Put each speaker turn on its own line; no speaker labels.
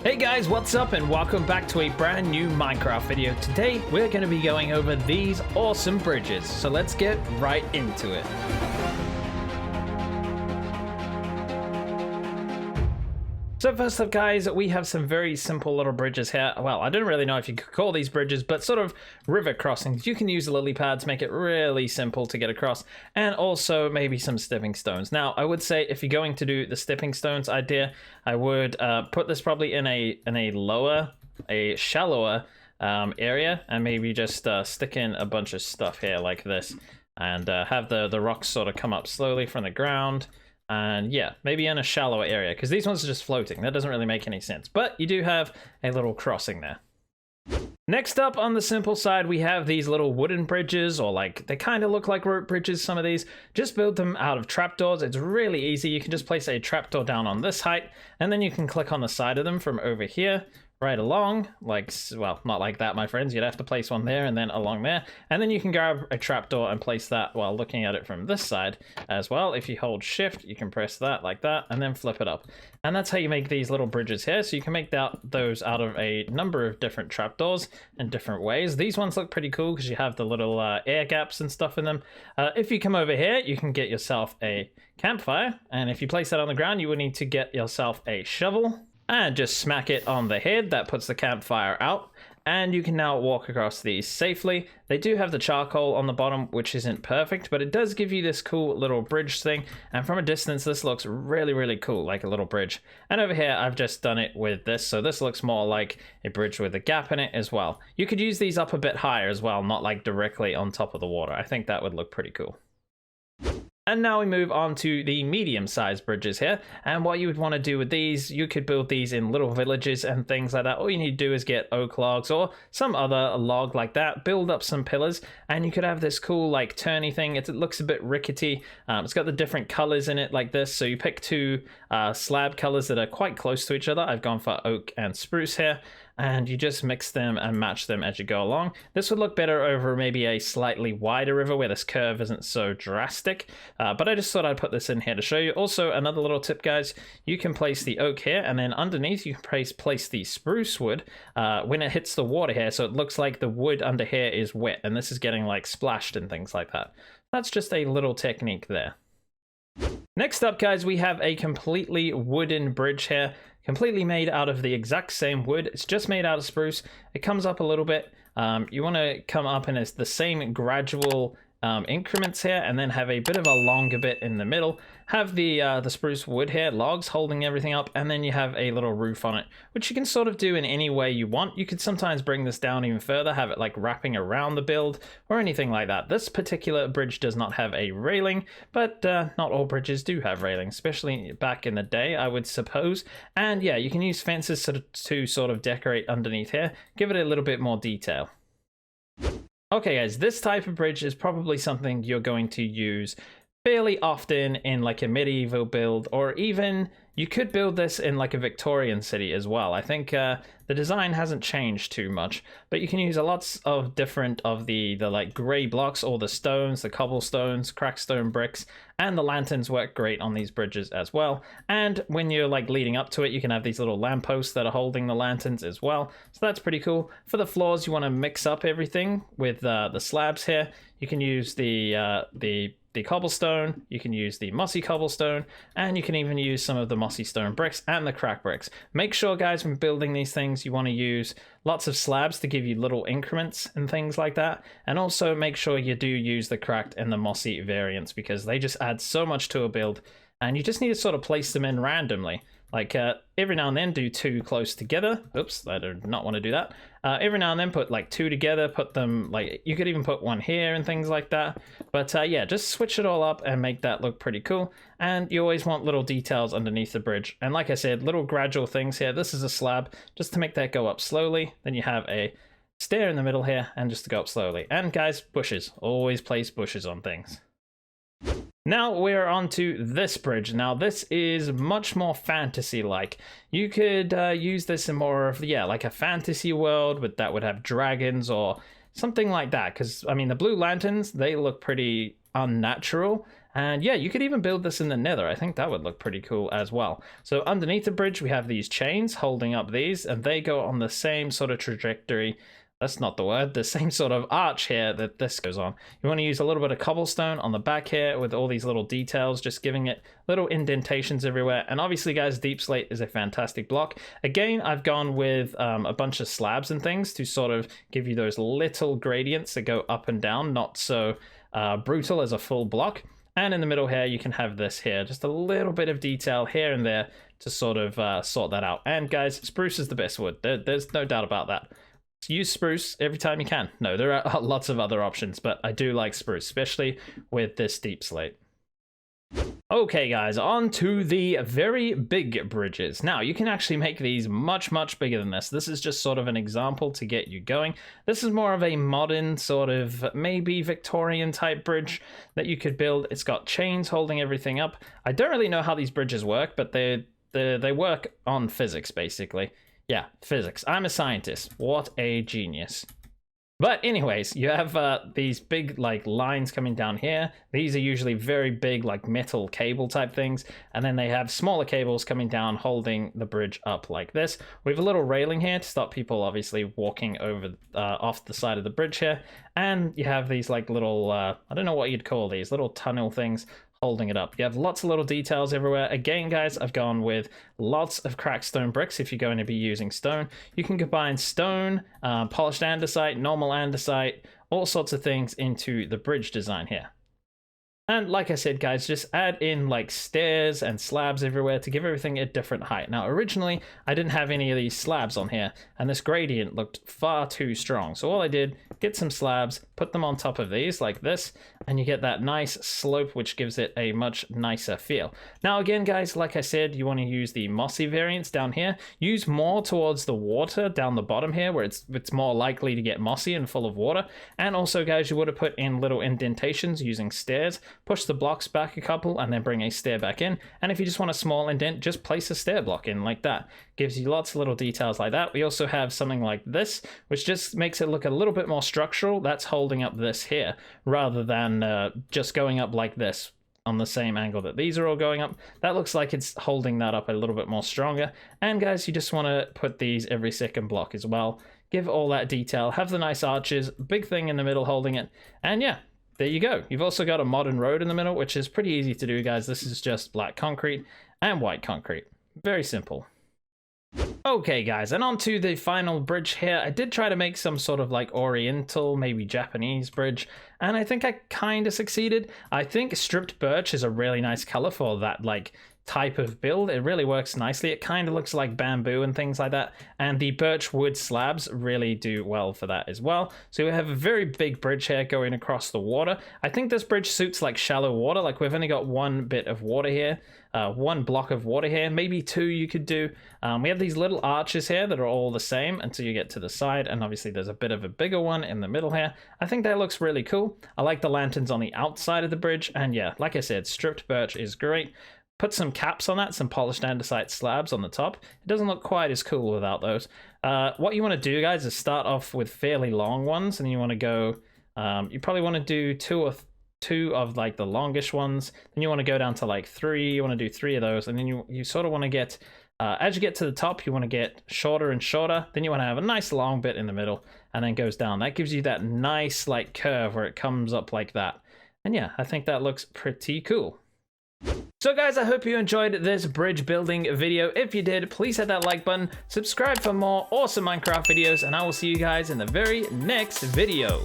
Hey guys, what's up and welcome back to a brand new Minecraft video. Today we're going to be going over these awesome bridges, so let's get right into it. So first up guys, we have some very simple little bridges here. Well, I don't really know if you could call these bridges, but sort of river crossings. You can use a lily pad to make it really simple to get across, and also maybe some stepping stones. Now, I would say if you're going to do the stepping stones idea, I would put this probably in a shallower area, and maybe just stick in a bunch of stuff here like this, and have the rocks sort of come up slowly from the ground. And yeah, maybe in a shallower area, because these ones are just floating. That doesn't really make any sense. But you do have a little crossing there. Next up on the simple side, we have these little wooden bridges, or like, they kind of look like rope bridges, some of these. Just build them out of trapdoors. It's really easy. You can just place a trapdoor down on this height, and then you can click on the side of them from over here, right along, like, well, not like that, my friends. You'd have to place one there and then along there, and then you can grab a trapdoor and place that while looking at it from this side as well. If you hold shift, you can press that like that and then flip it up, and that's how you make these little bridges here. So you can make those out of a number of different trapdoors in different ways. These ones look pretty cool because you have the little air gaps and stuff in them. If you come over here, you can get yourself a campfire, and if you place that on the ground, you will need to get yourself a shovel and just smack it on the head. That puts the campfire out, and you can now walk across these safely. They do have the charcoal on the bottom, which isn't perfect, but it does give you this cool little bridge thing, and from a distance this looks really cool, like a little bridge. And over here I've just done it with this, so this looks more like a bridge with a gap in it as well. You could use these up a bit higher as well, not like directly on top of the water. I think that would look pretty cool. And now we move on to the medium-sized bridges here. And what you would want to do with these, you could build these in little villages and things like that. All you need to do is get oak logs or some other log like that, build up some pillars, and you could have this cool like turny thing. It looks a bit rickety. It's got the different colors in it like this. So you pick two slab colors that are quite close to each other. I've gone for oak and spruce here. And you just mix them and match them as you go along. This would look better over maybe a slightly wider river where this curve isn't so drastic. But I just thought I'd put this in here to show you. Also, another little tip, guys, you can place the oak here, and then underneath you can place the spruce wood when it hits the water here, so it looks like the wood under here is wet, and this is getting like splashed and things like that. That's just a little technique there. Next up, guys, we have a completely wooden bridge here, completely made out of the exact same wood. It's just made out of spruce. It comes up a little bit. You want to come up in the same gradual increments here, and then have a bit of a longer bit in the middle. Have the spruce wood here, logs holding everything up, and then you have a little roof on it, which you can sort of do in any way you want. You could sometimes bring this down even further, have it like wrapping around the build or anything like that. This particular bridge does not have a railing, but not all bridges do have railings, especially back in the day, I would suppose. And yeah, you can use fences to sort of decorate underneath here, give it a little bit more detail. Okay guys, this type of bridge is probably something you're going to use fairly often in like a medieval build, or even you could build this in like a Victorian city as well. I think the design hasn't changed too much, but you can use lots of different of the like gray blocks, or the stones, the cobblestones, crackstone bricks, and the lanterns work great on these bridges as well. And when you're like leading up to it, you can have these little lampposts that are holding the lanterns as well. So that's pretty cool. For the floors, you want to mix up everything with the slabs here. You can use the cobblestone, you can use the mossy cobblestone, and you can even use some of the mossy stone bricks and the crack bricks. Make sure, guys, when building these things, you want to use lots of slabs to give you little increments and things like that. And also make sure you do use the cracked and the mossy variants, because they just add so much to a build, and you just need to sort of place them in randomly. Like every now and then do two close together. Oops, I do not want to do that. Every now and then put like two together, put them like, you could even put one here and things like that. But yeah, just switch it all up and make that look pretty cool. And you always want little details underneath the bridge. And like I said, little gradual things here. This is a slab just to make that go up slowly. Then you have a stair in the middle here, and just to go up slowly. And guys, bushes. Always place bushes on things. Now we're on to this bridge. Now this is much more fantasy-like. You could use this in more of, yeah, like a fantasy world that would have dragons or something like that. Because, I mean, the blue lanterns, they look pretty unnatural, And yeah, you could even build this in the nether. I think that would look pretty cool as well. So underneath the bridge, we have these chains holding up these, and they go on the same sort of trajectory. That's not the word, the same sort of arch here that this goes on. You want to use a little bit of cobblestone on the back here with all these little details, just giving it little indentations everywhere. And obviously, guys, deep slate is a fantastic block. Again, I've gone with a bunch of slabs and things to sort of give you those little gradients that go up and down, not so brutal as a full block. And in the middle here, you can have this here, just a little bit of detail here and there to sort of sort that out. And guys, spruce is the best wood. There's no doubt about that. Use spruce every time you can. No, there are lots of other options, but I do like spruce, especially with this deep slate. Okay guys, on to the very big bridges. Now, you can actually make these much bigger than this. This is just sort of an example to get you going. This is more of a modern sort of maybe Victorian type bridge that you could build. It's got chains holding everything up. I don't really know how these bridges work, but they work on physics basically. Yeah, physics. I'm a scientist. What a genius. But anyways, you have these big like lines coming down here. These are usually very big like metal cable type things. And then they have smaller cables coming down holding the bridge up like this. We have a little railing here to stop people obviously walking over off the side of the bridge here. And you have these like little, I don't know what you'd call these, little tunnel things holding it up. You have lots of little details everywhere. Again, guys, I've gone with lots of cracked stone bricks if you're going to be using stone. You can combine stone, polished andesite, normal andesite, all sorts of things into the bridge design here. And like I said, guys, just add in like stairs and slabs everywhere to give everything a different height. Now, originally, I didn't have any of these slabs on here, and this gradient looked far too strong. So all I did, get some slabs, put them on top of these like this, and you get that nice slope, which gives it a much nicer feel. Now, again, guys, like I said, you want to use the mossy variants down here. Use more towards the water down the bottom here, where it's more likely to get mossy and full of water. And also, guys, you would have put in little indentations using stairs. Push the blocks back a couple and then bring a stair back in. And if you just want a small indent, just place a stair block in like that. Gives you lots of little details like that. We also have something like this, which just makes it look a little bit more structural. That's holding up this here, rather than just going up like this on the same angle that these are all going up. That looks like it's holding that up a little bit more stronger. And guys, you just want to put these every second block as well. Give all that detail, have the nice arches, big thing in the middle holding it. And yeah, there you go. You've also got a modern road in the middle, which is pretty easy to do, guys. This is just black concrete and white concrete. Very simple. Okay, guys, and on to the final bridge here. I did try to make some sort of like Oriental, maybe Japanese bridge, and I think I kind of succeeded. I think stripped birch is a really nice color for that like type of build. It really works nicely. It kind of looks like bamboo and things like that, and the birch wood slabs really do well for that as well. So we have a very big bridge here going across the water. I think this bridge suits like shallow water. Like we've only got one bit of water here, one block of water here, maybe two you could do. We have these little arches here that are all the same until you get to the side, and obviously there's a bit of a bigger one in the middle here. I think that looks really cool. I like the lanterns on the outside of the bridge, and yeah, like I said, stripped birch is great. Put some caps on that, some polished andesite slabs on the top. It doesn't look quite as cool without those. What you want to do, guys, is start off with fairly long ones, and you want to go, you probably want to do two of like the longish ones. Then you want to go down to like 3. You want to do 3 of those, and then you sort of want to get, as you get to the top, you want to get shorter and shorter. Then you want to have a nice long bit in the middle, and then goes down. That gives you that nice like curve where it comes up like that. And yeah, I think that looks pretty cool. So guys, I hope you enjoyed this bridge building video. If you did, please hit that like button, subscribe for more awesome Minecraft videos, and I will see you guys in the very next video.